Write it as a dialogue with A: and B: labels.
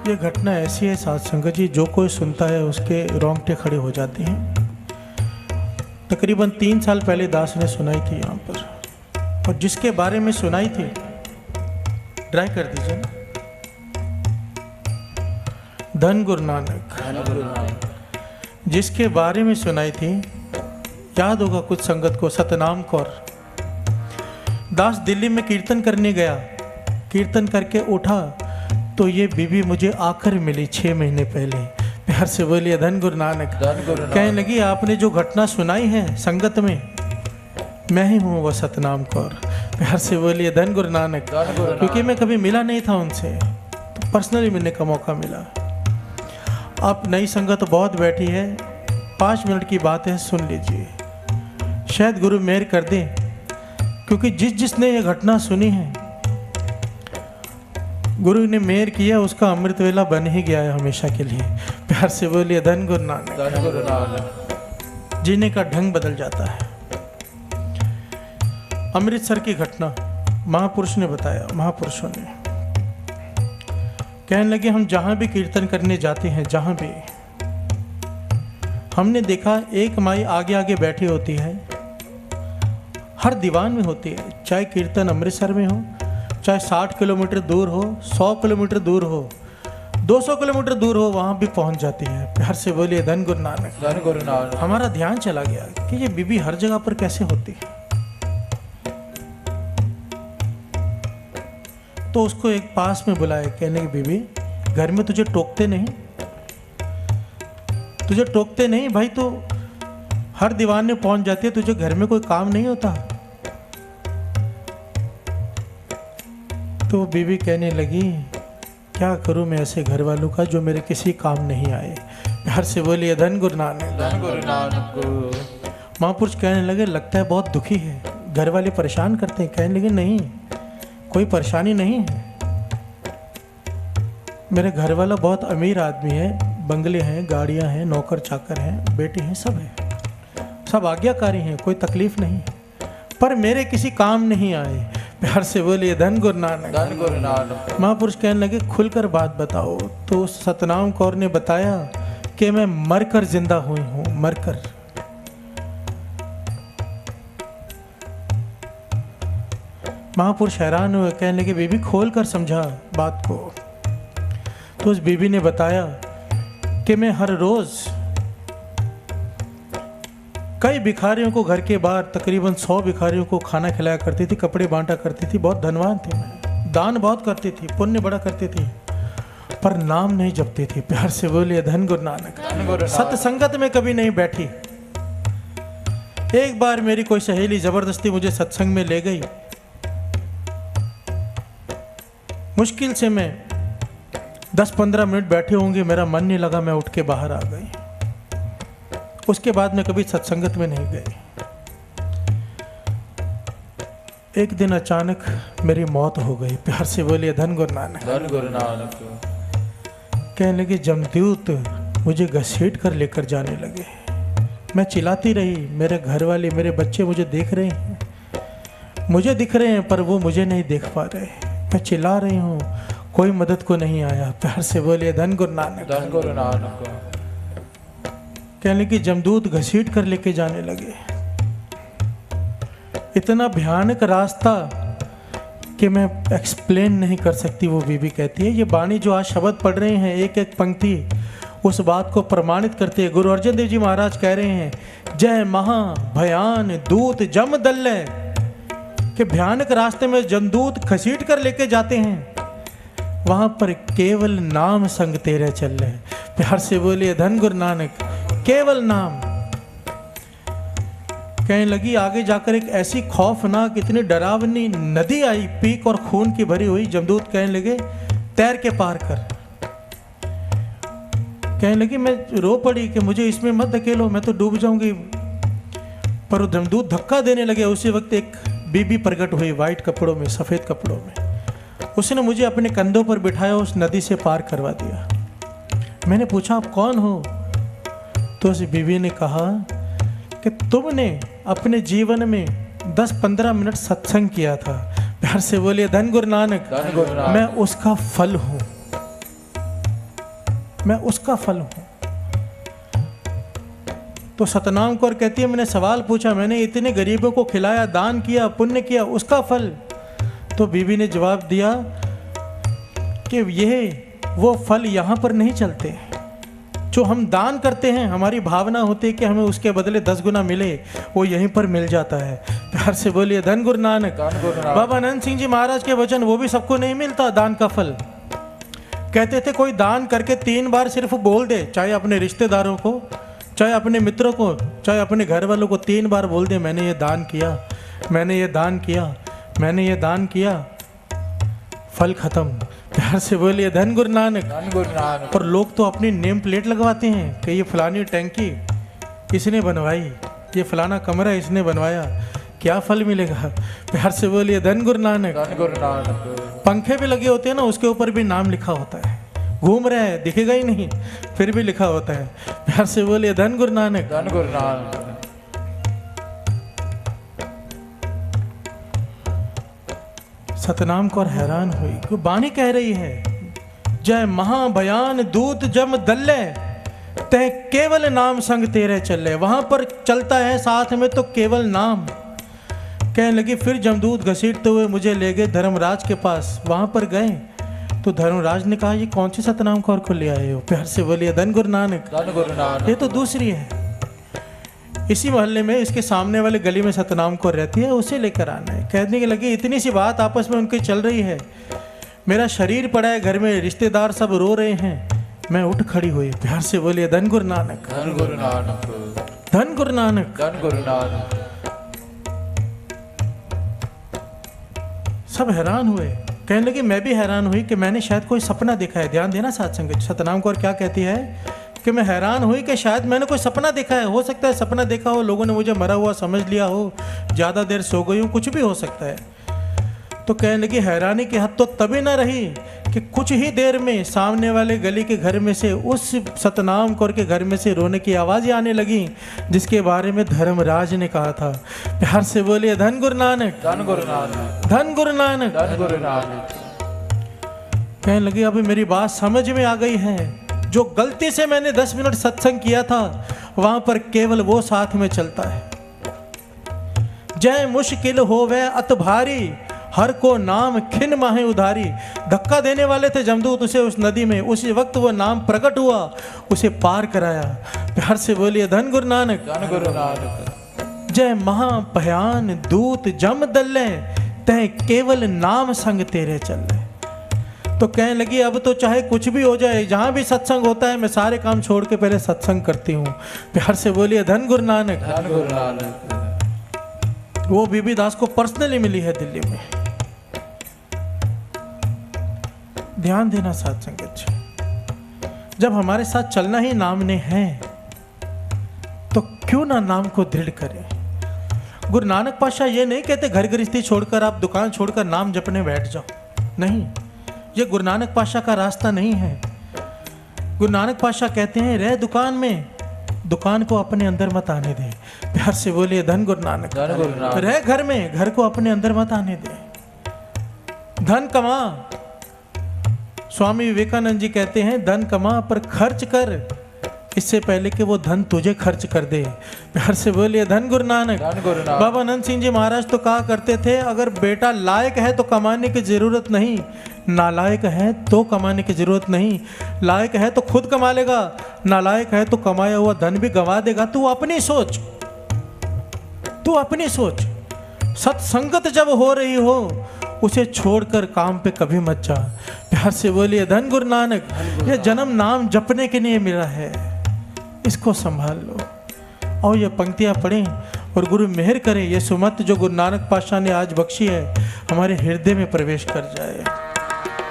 A: ये घटना ऐसी है साध संगत जी, जो कोई सुनता है उसके रोंगटे खड़े हो जाते हैं। तकरीबन 3 साल पहले दास ने सुनाई थी यहाँ पर, और जिसके बारे में सुनाई थी, ड्राई कर दीजिए ना, धन गुरु नानक, जिसके बारे में सुनाई थी, याद होगा कुछ संगत को, सतनाम कौर। दास दिल्ली में कीर्तन करने गया, कीर्तन करके उठा तो ये बीबी मुझे आकर मिली 6 महीने पहले। प्यार से बोलिए धन गुरु नानक। कहने लगी आपने जो घटना सुनाई है संगत में, मैं ही हूँ वो सतनाम कौर। प्यार से बोलिए धन गुरु नानक। क्योंकि मैं कभी मिला नहीं था उनसे, तो पर्सनली मिलने का मौका मिला। अब नई संगत बहुत बैठी है, 5 मिनट की बात है, सुन लीजिए, शायद गुरु मेहर कर दें। क्योंकि जिसने ये घटना सुनी है, गुरु ने मेहर किया, उसका अमृत वेला बन ही गया है हमेशा के लिए। प्यार से बोलिए धन गुरु नानक। जीने का ढंग बदल जाता है। अमृतसर की घटना महापुरुष ने बताया, महापुरुषों ने। कहने लगे हम जहां भी कीर्तन करने जाते हैं, जहां भी, हमने देखा एक माई आगे आगे बैठी होती है, हर दीवान में होती है, चाहे कीर्तन अमृतसर में हो, चाहे 60 किलोमीटर दूर हो, 100 किलोमीटर दूर हो, 200 किलोमीटर दूर हो, वहां भी पहुंच जाती है। प्यार से बोलिए धन गुरु नानक। धन गुरु नानक। हमारा ध्यान चला गया कि ये बीबी हर जगह पर कैसे होती है। तो उसको एक पास में बुलाया, कहने की बीबी घर में तुझे टोकते नहीं, तुझे टोकते नहीं भाई, तो हर दीवान में पहुंच जाती है, तुझे घर में कोई काम नहीं होता। तो बीबी कहने लगी क्या करूं मैं ऐसे घर वालों का जो मेरे किसी काम नहीं आए। प्यार से बोलिए धन गुरु नानक। धन गुरु नानक। महापुरुष कहने लगे लगता है बहुत दुखी है, घर वाले परेशान करते हैं। कहने लगे नहीं, कोई परेशानी नहीं है, मेरे घर वाला बहुत अमीर आदमी है, बंगले हैं, गाड़ियां हैं, नौकर चाकर हैं, बेटे हैं, सब है, सब आज्ञाकारी हैं, कोई तकलीफ नहीं, पर मेरे किसी काम नहीं आए। प्यार से बोलिए धन गुरु नानक। धन गुरु नानक। महापुरुष कहने लगे खुलकर बात बताओ। तो सतनाम कौर ने बताया कि मैं मरकर जिंदा हुई हूं, मरकर। महापुरुष हैरान हुए, कहने लगे बीबी खोल कर समझा बात को। तो उस बीबी ने बताया कि मैं हर रोज कई भिखारियों को घर के बाहर, तकरीबन 100 भिखारियों को खाना खिलाया करती थी, कपड़े बांटा करती थी, बहुत धनवान थी मैं, दान बहुत करती थी, पुण्य बड़ा करती थी, पर नाम नहीं जपती थी। प्यार से बोलिए धन गुरु नानक। सत्संगत में कभी नहीं बैठी। एक बार मेरी कोई सहेली जबरदस्ती मुझे सत्संग में ले गई, मुश्किल से मैं 10-15 मिनट बैठे होंगे, मेरा मन नहीं लगा, मैं उठ के बाहर आ गई। उसके बाद मैं कभी सत्संगत में नहीं गई। एक दिन अचानक मेरी मौत हो गई। प्यार से बोलिए धन गुरु नानक। धन गुरु नानक। कहने लगे जमदूत मुझे घसीट कर लेकर जाने लगे। मैं चिल्लाती रही, मेरे घर वाले, मेरे बच्चे मुझे देख रहे हैं, मुझे दिख रहे हैं, पर वो मुझे नहीं देख पा रहे। मैं चिल्ला रही हूँ, कोई मदद को नहीं आया। प्यार से बोलिए धन गुरु नानक। धन गुरु नानक। कहने की जमदूत घसीट कर लेके जाने लगे। इतना भयानक रास्ता कि मैं एक्सप्लेन नहीं कर सकती। वो बीबी कहती है, ये बाणी जो आज शब्द पढ़ रहे हैं, एक एक पंक्ति उस बात को प्रमाणित करती है। गुरु अर्जन देव जी महाराज कह रहे हैं, जय महा भयान दूत जम दल्ले, कि भयानक रास्ते में जमदूत घसीट कर लेके जाते हैं, वहां पर केवल नाम संग तेरे चल रहे। प्यार से बोलिए धन गुरु नानक। केवल नाम। कहने लगी आगे जाकर एक ऐसी खौफनाक, इतनी डरावनी नदी आई, पीक और खून की भरी हुई। जमदूत कहने लगे तैर के पार कर। कहने लगी मैं रो पड़ी कि मुझे इसमें मत धकेलो, मैं तो डूब जाऊंगी। पर वो जमदूत धक्का देने लगे। उसी वक्त एक बीबी प्रकट हुई, वाइट कपड़ों में, सफेद कपड़ों में। उसने मुझे अपने कंधों पर बिठाया, उस नदी से पार करवा दिया। मैंने पूछा आप कौन हो? तो उस बीवी ने कहा कि तुमने अपने जीवन में 10-15 मिनट सत्संग किया था। प्यार से बोलिए धन गुरु नानक। मैं उसका फल हूं। मैं उसका फल हूँ। तो सतनाम कौर कहती है मैंने सवाल पूछा, मैंने इतने गरीबों को खिलाया, दान किया, पुण्य किया, उसका फल? तो बीवी ने जवाब दिया कि यह वो फल यहाँ पर नहीं चलते। जो हम दान करते हैं, हमारी भावना होती है कि हमें उसके बदले 10 गुना मिले, वो यहीं पर मिल जाता है। प्यार से बोलिए धन गुरु नानक। बाबा आनंद सिंह जी महाराज के वचन, वो भी सबको नहीं मिलता दान का फल। कहते थे कोई दान करके 3 बार सिर्फ बोल दे, चाहे अपने रिश्तेदारों को, चाहे अपने मित्रों को, चाहे अपने घर वालों को 3 बार बोल दे, मैंने ये दान किया, मैंने ये दान किया, मैंने ये दान किया, फल खत्म। प्यार से बोलिए धन गुरु नानक।
B: धन गुरु नानक।
A: और लोग तो अपनी नेम प्लेट लगवाते हैं कि ये फलानी टैंकी इसने बनवाई, ये फलाना कमरा इसने बनवाया, क्या फल मिलेगा? प्यार से बोलिए धन गुरु नानक।
B: धन गुरु नानक।
A: पंखे भी लगे होते हैं ना, उसके ऊपर भी नाम लिखा होता है, घूम रहा है दिखेगा ही नहीं, फिर भी लिखा होता है। प्यार से बोलिए धन गुरु नानक।
B: धन गुरु नानक।
A: सतनाम कौर हैरान हुई कि बानी कह रही है, जय महाभयान दूत जम दल्ले, तय केवल नाम संग तेरे चले। वहां पर चलता है साथ में तो केवल नाम। कहने लगी फिर जमदूत घसीटते हुए मुझे ले गए धर्मराज के पास। वहां पर गए तो धर्मराज ने कहा ये कौन सी सतनाम कौर को ले आए हो? प्यार से बोलिए धन गुरु नानक।
B: धन गुरु नानक।
A: ये तो दूसरी है, इसी मोहल्ले में इसके सामने वाले गली में सतनाम कौर रहती है, उसे लेकर आना है। कहने के लगे इतनी सी बात आपस में उनकी चल रही है, मेरा शरीर पड़ा है घर में, रिश्तेदार सब रो रहे हैं, मैं उठ खड़ी हुई। प्यार से बोलिए धन गुरु नानक।
B: धन गुरु नानक।
A: धन गुरु नानक।
B: धन गुरु नानक।
A: सब हैरान हुए। कहने लगे मैं भी हैरान हुई कि मैंने शायद कोई सपना देखा है। ध्यान देना सत्संग। सतनाम कौर क्या कहती है कि मैं हैरान हुई कि शायद मैंने कोई सपना देखा है। हो सकता है सपना देखा हो, लोगों ने मुझे मरा हुआ समझ लिया हो, ज़्यादा देर सो गई हूँ, कुछ भी हो सकता है। तो कहने लगी हैरानी की हद तो तभी ना रही कि कुछ ही देर में सामने वाले गली के घर में से, उस सतनाम कौर के घर में से रोने की आवाज़ें आने लगी, जिसके बारे में धर्मराज ने कहा था। प्यार से बोलिए धन गुरु नानक।
B: धन गुरु नानक।
A: धन गुरु नानक।
B: धन गुरु नानक।
A: कहने लगी अभी मेरी बात समझ में आ गई है, जो गलती से मैंने 10 मिनट सत्संग किया था, वहां पर केवल वो साथ में चलता है। जय मुश्किल हो वह अत भारी, हर को नाम खिन माहे उधारी। धक्का देने वाले थे जमदूत उसे उस नदी में, उसी वक्त वो नाम प्रकट हुआ, उसे पार कराया। प्यार से बोलिए धन गुरु नानक।
B: धन गुरु नानक।
A: जय महाभयान दूत जम दल्ले, तय केवल नाम संग तेरे चले। तो कहने लगी अब तो चाहे कुछ भी हो जाए, जहां भी सत्संग होता है मैं सारे काम छोड़ के पहले सत्संग करती हूँ। प्यार से बोलिए धन गुरु नानक।
B: धन गुरु नानक।
A: वो बीबी दास को पर्सनली मिली है दिल्ली में। ध्यान देना साथ संगत, जब हमारे साथ चलना ही नाम ने है तो क्यों ना नाम को दृढ़ करें। गुरु नानक पातशाह ये नहीं कहते घर गृहस्थी छोड़कर आप दुकान छोड़कर नाम जपने बैठ जाओ, नहीं, ये गुरु नानक पातशाह का रास्ता नहीं है। गुरु नानक पातशाह कहते हैं रह दुकान में, दुकान को अपने अंदर मत आने दे। प्यार से बोलिए धन गुरु नानक।
B: धन गुरु नानक।
A: रह घर में, घर को अपने अंदर मत आने दे। धन कमा, स्वामी विवेकानंद जी कहते हैं धन कमा पर खर्च कर, इससे पहले कि वो धन तुझे खर्च कर दे। प्यार से बोलिए धन गुरु नानक।
B: धन गुरु नानक।
A: बाबा आनंद सिंह जी महाराज तो कहा करते थे अगर बेटा लायक है तो कमाने की जरूरत नहीं, नालायक है तो कमाने की जरूरत नहीं। लायक है तो खुद कमा लेगा, नालायक है तो कमाया हुआ धन भी गंवा देगा। तू अपनी सोच, तू अपनी सोच। सत्संगत जब हो रही हो उसे छोड़कर काम पे कभी मत जा। प्यार से बोलिए धन गुरु नानक। ये जन्म नाम जपने के लिए मिला है, इसको संभाल लो। और ये पंक्तियां पढ़ें और गुरु मेहर करे, ये सुमत जो गुरु नानक पातशाह ने आज बख्शी है हमारे हृदय में प्रवेश कर जाए।